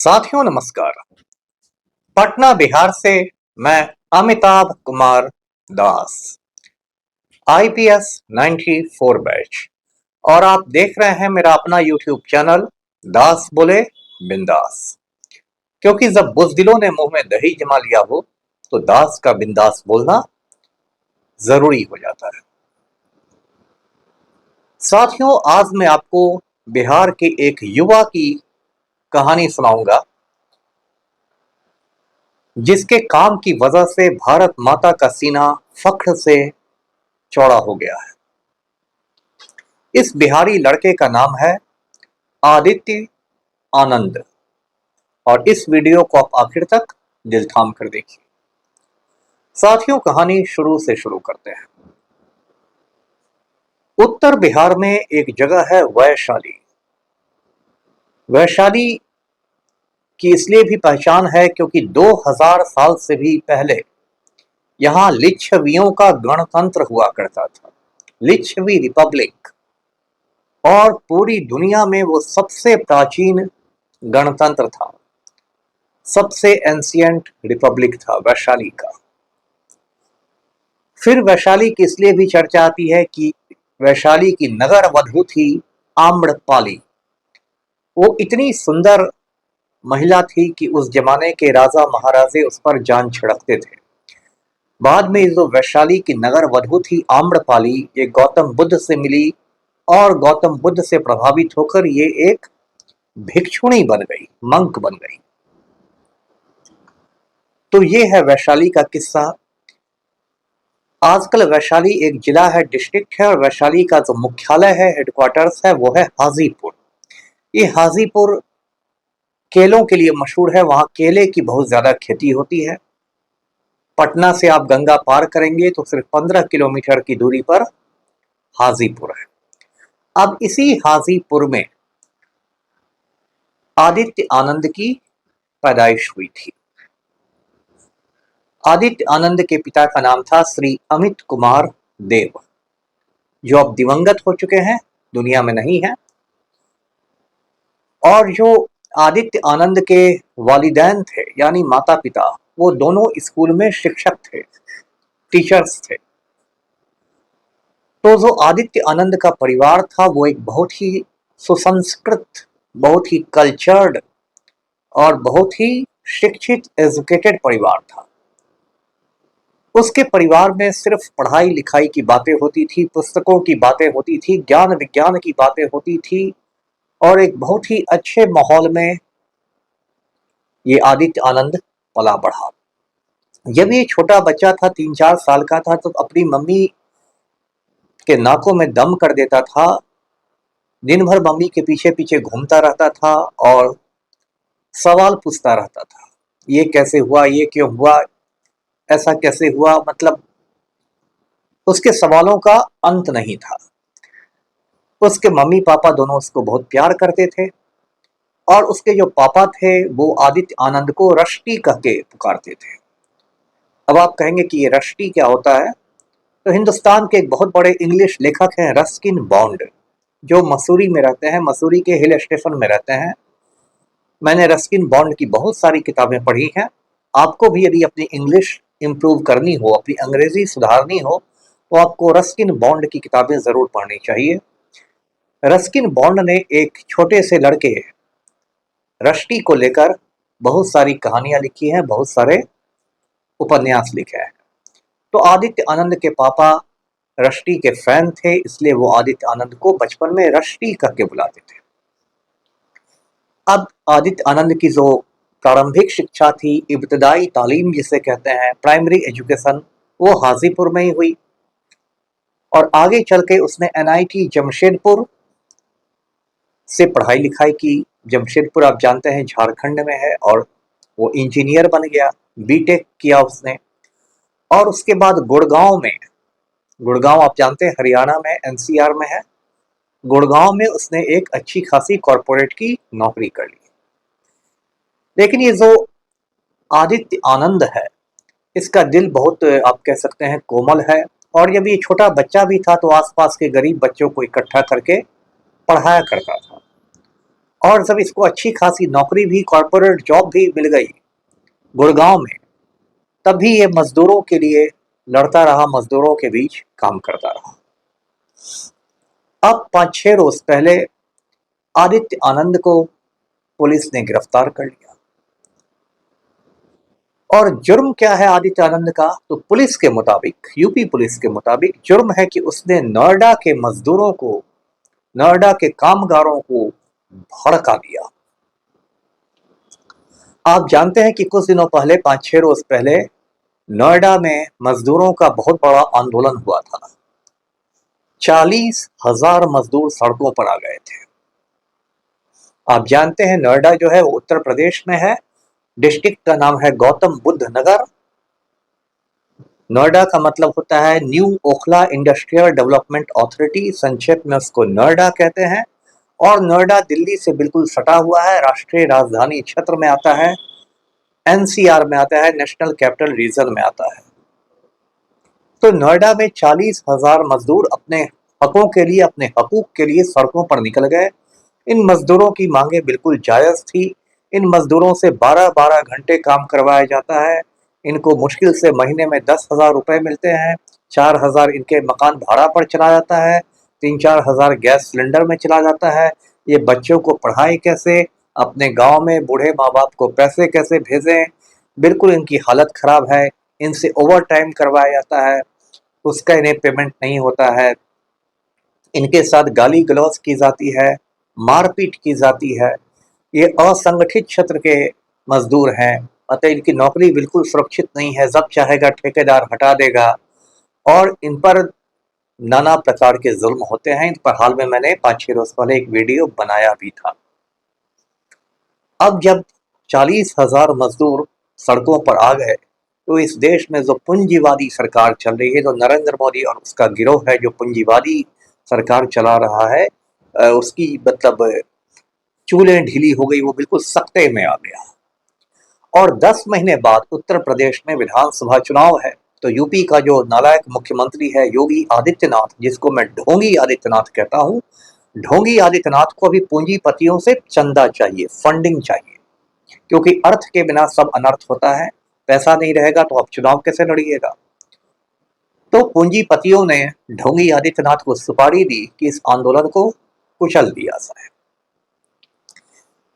साथियों नमस्कार। पटना बिहार से मैं अमिताभ कुमार दास, आईपीएस 94 बैच, और आप देख रहे हैं मेरा अपना यूट्यूब चैनल दास बोले बिंदास। क्योंकि जब बुज़दिलों ने मुंह में दही जमा लिया हो तो दास का बिंदास बोलना जरूरी हो जाता है। साथियों, आज मैं आपको बिहार के एक युवा की कहानी सुनाऊंगा जिसके काम की वजह से भारत माता का सीना फख्र से चौड़ा हो गया है। इस बिहारी लड़के का नाम है आदित्य आनंद, और इस वीडियो को आप आखिर तक दिल थाम कर देखिए। साथियों, कहानी शुरू से शुरू करते हैं। उत्तर बिहार में एक जगह है वैशाली। वैशाली की इसलिए भी पहचान है क्योंकि 2000 साल से भी पहले यहां लिच्छवियों का गणतंत्र हुआ करता था, लिच्छवी रिपब्लिक। और पूरी दुनिया में वो सबसे प्राचीन गणतंत्र था, सबसे एंशियंट रिपब्लिक था वैशाली का। फिर वैशाली की इसलिए भी चर्चा आती है कि वैशाली की नगर वधू थी आम्रपाली। वो इतनी सुंदर महिला थी कि उस जमाने के राजा महाराजे उस पर जान छिड़कते थे। बाद में जो वैशाली की नगर वधू थी आम्रपाली, ये गौतम बुद्ध से मिली और गौतम बुद्ध से प्रभावित होकर ये एक भिक्षुणी बन गई, मंक बन गई। तो ये है वैशाली का किस्सा। आजकल वैशाली एक जिला है, डिस्ट्रिक्ट है, और वैशाली का जो मुख्यालय है, हेडक्वार्टर्स है, वो है हाजीपुर। ये हाजीपुर केलों के लिए मशहूर है। वहां केले की बहुत ज्यादा खेती होती है। पटना से आप गंगा पार करेंगे तो सिर्फ 15 किलोमीटर की दूरी पर हाजीपुर है। अब इसी हाजीपुर में आदित्य आनंद की पैदाइश हुई थी। आदित्य आनंद के पिता का नाम था श्री अमित कुमार देव, जो अब दिवंगत हो चुके हैं, दुनिया में नहीं है। और जो आदित्य आनंद के वालिदैन थे यानी माता पिता, वो दोनों स्कूल में शिक्षक थे, टीचर्स थे। तो जो आदित्य आनंद का परिवार था वो एक बहुत ही सुसंस्कृत, बहुत ही कल्चर्ड और बहुत ही शिक्षित, एजुकेटेड परिवार था। उसके परिवार में सिर्फ पढ़ाई लिखाई की बातें होती थी, पुस्तकों की बातें होती थी, ज्ञान विज्ञान की बातें होती थी, और एक बहुत ही अच्छे माहौल में ये आदित्य आनंद पला बढ़ा। जब ये छोटा बच्चा था, 3-4 साल का था, तो अपनी मम्मी के नाकों में दम कर देता था। दिन भर मम्मी के पीछे पीछे घूमता रहता था और सवाल पूछता रहता था, ये कैसे हुआ, ये क्यों हुआ, ऐसा कैसे हुआ। मतलब उसके सवालों का अंत नहीं था। उसके मम्मी पापा दोनों उसको बहुत प्यार करते थे, और उसके जो पापा थे वो आदित्य आनंद को रष्टी कह के पुकारते थे। अब आप कहेंगे कि ये रष्टी क्या होता है? तो हिंदुस्तान के एक बहुत बड़े इंग्लिश लेखक हैं रस्किन बॉन्ड, जो मसूरी में रहते हैं, मसूरी के हिल स्टेशन में रहते हैं। मैंने रस्किन बॉन्ड की बहुत सारी किताबें पढ़ी हैं। आपको भी यदि अपनी इंग्लिश इम्प्रूव करनी हो, अपनी अंग्रेजी सुधारनी हो, तो आपको रस्किन बॉन्ड की किताबें जरूर पढ़नी चाहिए। रस्किन बॉन्ड ने एक छोटे से लड़के रष्टी को लेकर बहुत सारी कहानियां लिखी हैं, बहुत सारे उपन्यास लिखे हैं। तो आदित्य आनंद के पापा रष्टी के फैन थे, इसलिए वो आदित्य आनंद को बचपन में रष्टी कह के बुलाते थे। अब आदित्य आनंद की जो प्रारंभिक शिक्षा थी, इब्तदाई तालीम जिसे कहते हैं, प्राइमरी एजुकेशन, वो हाजीपुर में ही हुई। और आगे चल के उसने एनआईटी जमशेदपुर से पढ़ाई लिखाई की। जमशेदपुर आप जानते हैं झारखंड में है, और वो इंजीनियर बन गया, बीटेक किया उसने। और उसके बाद गुड़गांव में, गुड़गांव आप जानते हैं हरियाणा में, एनसीआर में है, गुड़गांव में उसने एक अच्छी खासी कॉरपोरेट की नौकरी कर ली। लेकिन ये जो आदित्य आनंद है, इसका दिल बहुत, आप कह सकते हैं, कोमल है। और जब ये छोटा बच्चा भी था तो आसपास के गरीब बच्चों को इकट्ठा करके पढ़ाया करता था। और जब इसको अच्छी खासी नौकरी भी, कॉरपोरेट जॉब भी मिल गई गुड़गांव में, तब भी ये मजदूरों के लिए लड़ता रहा, मजदूरों के बीच काम करता रहा। अब 5-6 रोज पहले आदित्य आनंद को पुलिस ने गिरफ्तार कर लिया। और जुर्म क्या है आदित्य आनंद का? तो पुलिस के मुताबिक, यूपी पुलिस के मुताबिक जुर्म है कि उसने नोएडा के मजदूरों को, नोएडा के कामगारों को भड़का दिया। आप जानते हैं कि कुछ दिनों पहले, 5-6 रोज पहले, नोएडा में मजदूरों का बहुत बड़ा आंदोलन हुआ था। 40,000 मजदूर सड़कों पर आ गए थे। आप जानते हैं नोएडा जो है वो उत्तर प्रदेश में है। डिस्ट्रिक्ट का नाम है गौतम बुद्ध नगर। नोएडा का मतलब होता है new Okhla industrial development authority, संक्षेप में उसको नोएडा कहते हैं। और नोएडा दिल्ली से बिल्कुल सटा हुआ है, राष्ट्रीय राजधानी क्षेत्र में आता है, एनसीआर में आता है, नेशनल कैपिटल रीजन में आता है। तो नोएडा में 40,000 मजदूर अपने हकों के लिए, अपने हकूक के लिए सड़कों पर निकल गए। इन मजदूरों की मांगे बिल्कुल जायज थी। इन मजदूरों से 12-12 घंटे काम करवाया जाता है। इनको मुश्किल से महीने में 10,000 रुपए मिलते हैं। 4,000 इनके मकान भाड़ा पर चला जाता है। 3-4 हज़ार गैस सिलेंडर में चला जाता है। ये बच्चों को पढ़ाई कैसे, अपने गांव में बूढ़े माँ बाप को पैसे कैसे भेजें, बिल्कुल इनकी हालत खराब है। इनसे ओवर टाइम करवाया जाता है, उसका इन्हें पेमेंट नहीं होता है। इनके साथ गाली गलौज की जाती है, मारपीट की जाती है। ये असंगठित क्षेत्र के मजदूर हैं, अतः इनकी नौकरी बिल्कुल सुरक्षित नहीं है। जब चाहेगा ठेकेदार हटा देगा और इन पर नाना प्रकार के जुल्म होते हैं। इन पर हाल में मैंने 5-6 रोज पहले एक वीडियो बनाया भी था। अब जब 40,000 मजदूर सड़कों पर आ गए, तो इस देश में जो पूंजीवादी सरकार चल रही है, जो नरेंद्र मोदी और उसका गिरोह है, जो पूंजीवादी सरकार चला रहा है, उसकी मतलब चूलें ढीली हो गई, वो बिल्कुल सख्ते में आ गया। और 10 महीने बाद उत्तर प्रदेश में विधानसभा चुनाव है। तो यूपी का जो नालायक मुख्यमंत्री है योगी आदित्यनाथ, जिसको मैं ढोंगी आदित्यनाथ कहता हूँ, ढोंगी आदित्यनाथ को अभी पूंजीपतियों से चंदा चाहिए, फंडिंग चाहिए, क्योंकि अर्थ के बिना सब अनर्थ होता है। पैसा नहीं रहेगा तो आप चुनाव कैसे लड़िएगा? तो पूंजीपतियों ने ढोंगी आदित्यनाथ को सुपारी दी कि इस आंदोलन को कुचल दिया जाए।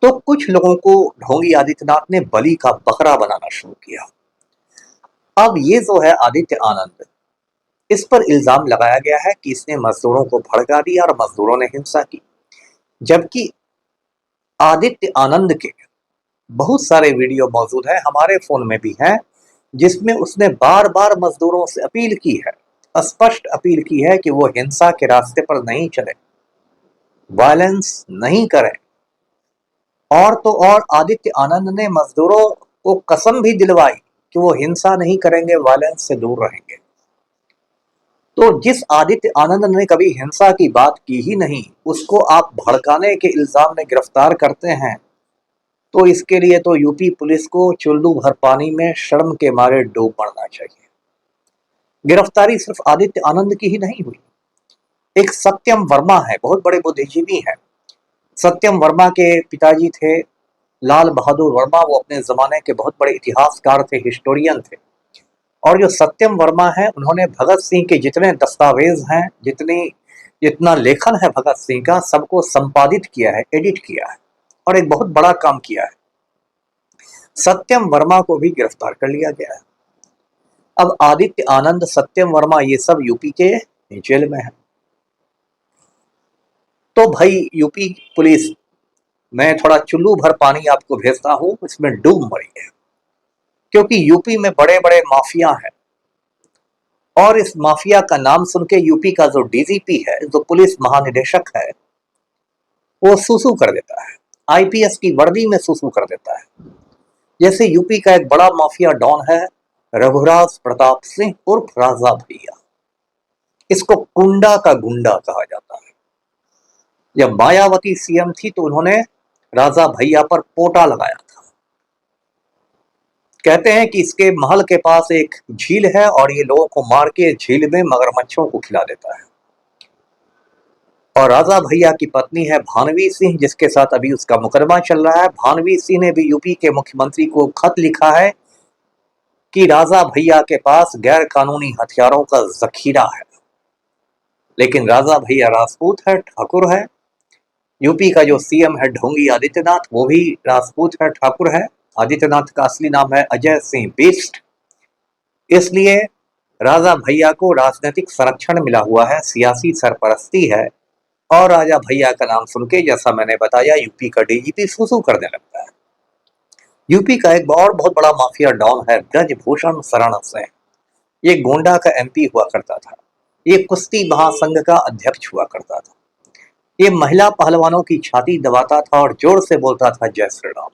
तो कुछ लोगों को ढोंगी आदित्यनाथ ने बलि का बकरा बनाना शुरू किया। अब ये जो है आदित्य आनंद, इस पर इल्जाम लगाया गया है कि इसने मजदूरों को भड़का दिया और मजदूरों ने हिंसा की। जबकि आदित्य आनंद के बहुत सारे वीडियो मौजूद हैं, हमारे फोन में भी हैं, जिसमें उसने बार बार मजदूरों से अपील की है, स्पष्ट अपील की है कि वो हिंसा के रास्ते पर नहीं चले, वायलेंस नहीं करें। और तो और आदित्य आनंद ने मजदूरों को कसम भी दिलवाई कि वो हिंसा नहीं करेंगे, वायलेंस से दूर रहेंगे। तो जिस आदित्य आनंद ने कभी हिंसा की बात की ही नहीं, उसको आप भड़काने के इल्जाम में गिरफ्तार करते हैं, तो इसके लिए तो यूपी पुलिस को चुल्लू भर पानी में शर्म के मारे डूब मरना चाहिए। गिरफ्तारी सिर्फ आदित्य आनंद की ही नहीं हुई, एक सत्यम वर्मा है, बहुत बड़े बुद्धिजीवी हैं। सत्यम वर्मा के पिताजी थे लाल बहादुर वर्मा, वो अपने जमाने के बहुत बड़े इतिहासकार थे, हिस्टोरियन थे। और जो सत्यम वर्मा है, उन्होंने भगत सिंह के जितने दस्तावेज हैं, जितना लेखन है भगत सिंह का, सबको संपादित किया है, एडिट किया है, और एक बहुत बड़ा काम किया है। सत्यम वर्मा को भी गिरफ्तार कर लिया गया है। अब आदित्य आनंद, सत्यम वर्मा, ये सब यूपी के जेल में है। तो भाई यूपी पुलिस, मैं थोड़ा चुल्लू भर पानी आपको भेजता हूं, इसमें डूब मरी है। क्योंकि यूपी में बड़े बड़े माफिया हैं, और इस माफिया का नाम सुन के यूपी का जो डीजीपी है, जो पुलिस महानिदेशक है, वो सुसु कर देता है, आईपीएस की वर्दी में सुसु कर देता है। जैसे यूपी का एक बड़ा माफिया डॉन है रघुराज प्रताप सिंह उर्फ राजा भैया, इसको कुंडा का गुंडा कहा जाता है। जब मायावती सीएम थी तो उन्होंने राजा भैया पर पोटा लगाया था। कहते हैं कि इसके महल के पास एक झील है और ये लोगों को मार के झील में मगरमच्छों को खिला देता है। और राजा भैया की पत्नी है भानवी सिंह, जिसके साथ अभी उसका मुकदमा चल रहा है। भानवी सिंह ने भी यूपी के मुख्यमंत्री को खत लिखा है कि राजा भैया के पास गैर कानूनी हथियारों का जखीरा है। लेकिन राजा भैया राजपूत है, ठाकुर है। यूपी का जो सीएम है ढोंगी आदित्यनाथ, वो भी राजपूत है, ठाकुर है। आदित्यनाथ का असली नाम है अजय सिंह बिष्ट। इसलिए राजा भैया को राजनीतिक संरक्षण मिला हुआ है, सियासी सरपरस्ती है। और राजा भैया का नाम सुन के, जैसा मैंने बताया, यूपी का डीजीपी फूसू करने लगता है। यूपी का एक और बहुत बड़ा माफिया डॉन है ब्रजभूषण शरण सिंह। ये गोंडा का एमपी हुआ करता था। ये कुश्ती महासंघ का अध्यक्ष हुआ करता था। ये महिला पहलवानों की छाती दबाता था और जोर से बोलता था जय श्री राम।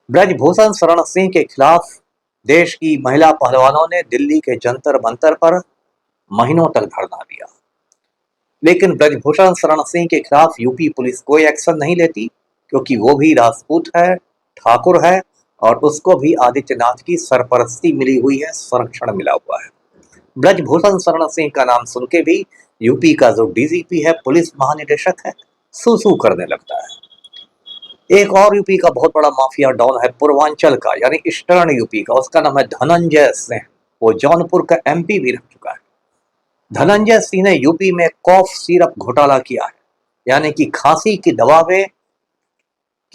ब्रजभूषण शरण सिंह के खिलाफ देश की महिला पहलवानों ने दिल्ली के जंतर मंतर पर महीनों तक धरना दिया। लेकिन ब्रजभूषण शरण सिंह के खिलाफ यूपी पुलिस कोई एक्शन नहीं लेती, क्योंकि वो भी राजपूत है, ठाकुर है, और उसको भी आदित्यनाथ की सरपरस्ती मिली हुई है, संरक्षण मिला हुआ है। ब्रजभूषण शरण सिंह का नाम सुन के भी यूपी का जो डीजीपी है, पुलिस महानिदेशक है, सू करने लगता है। एक और यूपी का बहुत बड़ा माफिया डॉन है पूर्वांचल का, यानी ईस्टर्न यूपी का। उसका नाम है धनंजय सिंह। वो जौनपुर का एमपी भी रह चुका है। धनंजय सिंह ने यूपी में कॉफ सिरप घोटाला किया है, यानी कि खांसी की दवा में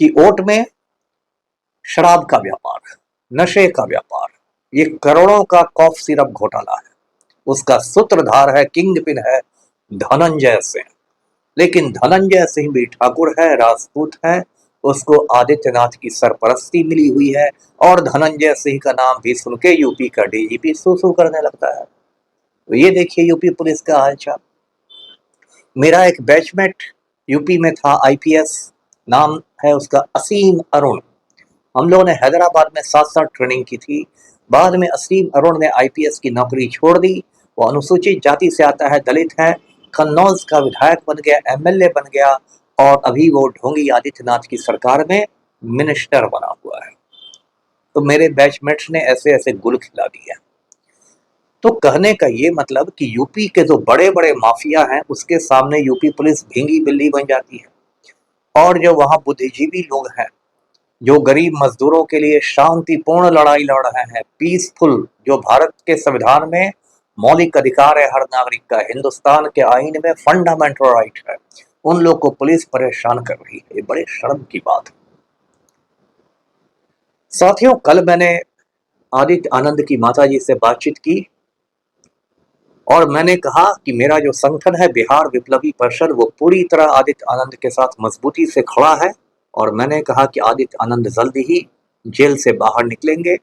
की ओट में शराब का व्यापार, नशे का व्यापार। ये करोड़ों का कॉफ सिरप घोटाला है। उसका सूत्रधार है, किंग पिन है धनंजय सिंह। लेकिन धनंजय सिंह भी ठाकुर है, राजपूत है। उसको आदित्यनाथ की सरपरस्ती मिली हुई है, और धनंजय सिंह का नाम भी सुन के यूपी का डीजीपी सू करने लगता है। तो ये देखिए यूपी पुलिस का हालचाल। मेरा एक बैचमेट यूपी में था, आईपीएस, नाम है उसका असीम अरुण। हम लोगों ने हैदराबाद में साथ साथ ट्रेनिंग की थी। बाद में असीम अरुण ने आईपीएस की नौकरी छोड़ दी। वो अनुसूचित जाति से आता है, दलित है, कन्नौज का विधायक बन गया, एमएलए बन गया, और अभी वो ढोंगी आदित्यनाथ की सरकार में मिनिस्टर बना हुआ है। तो मेरे बैचमेट्स ने ऐसे ऐसे गुल खिला दिया। तो कहने का ये मतलब कि यूपी के जो बड़े बड़े माफिया हैं, उसके सामने यूपी पुलिस भींगी बिल्ली बन जाती है। और जो वहाँ बुद्धिजीवी लोग हैं, जो गरीब मजदूरों के लिए शांतिपूर्ण लड़ाई लड़ रहे हैं, पीसफुल, जो भारत के संविधान में मौलिक अधिकार है हर नागरिक का, हिंदुस्तान के आईन में फंडामेंटल राइट है, उन लोग को पुलिस परेशान कर रही है। ये बड़े शर्म की बात है। साथियों, कल मैंने आदित्य आनंद की माताजी से बातचीत की और मैंने कहा कि मेरा जो संगठन है बिहार विप्लवी परिषद, वो पूरी तरह आदित्य आनंद के साथ मजबूती से खड़ा है। और मैंने कहा कि आदित्य आनंद जल्दी ही जेल से बाहर निकलेंगे।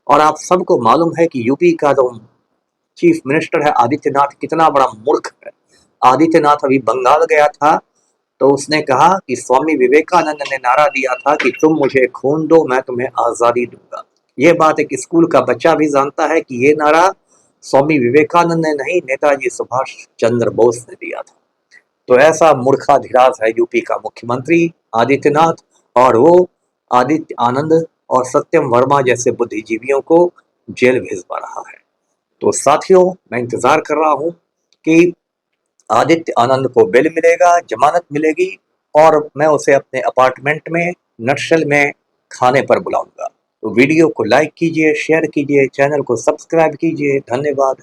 और आप सबको मालूम है कि यूपी का जो चीफ मिनिस्टर है आदित्यनाथ, कितना बड़ा मूर्ख है। आदित्यनाथ अभी बंगाल गया था, तो उसने कहा कि स्वामी विवेकानंद ने नारा दिया था कि तुम मुझे खून दो, मैं तुम्हें आजादी दूंगा। ये बात एक स्कूल का बच्चा भी जानता है कि ये नारा स्वामी विवेकानंद ने नहीं, नेताजी सुभाष चंद्र बोस ने दिया था। तो ऐसा मूर्खाधिराज है यूपी का मुख्यमंत्री आदित्यनाथ, और वो आदित्य आनंद और सत्यम वर्मा जैसे बुद्धिजीवियों को जेल भेजवा रहा है। तो साथियों, मैं इंतजार कर रहा हूं कि आदित्य आनंद को बेल मिलेगा, जमानत मिलेगी, और मैं उसे अपने अपार्टमेंट में नक्सल में खाने पर बुलाऊंगा। तो वीडियो को लाइक कीजिए, शेयर कीजिए, चैनल को सब्सक्राइब कीजिए। धन्यवाद।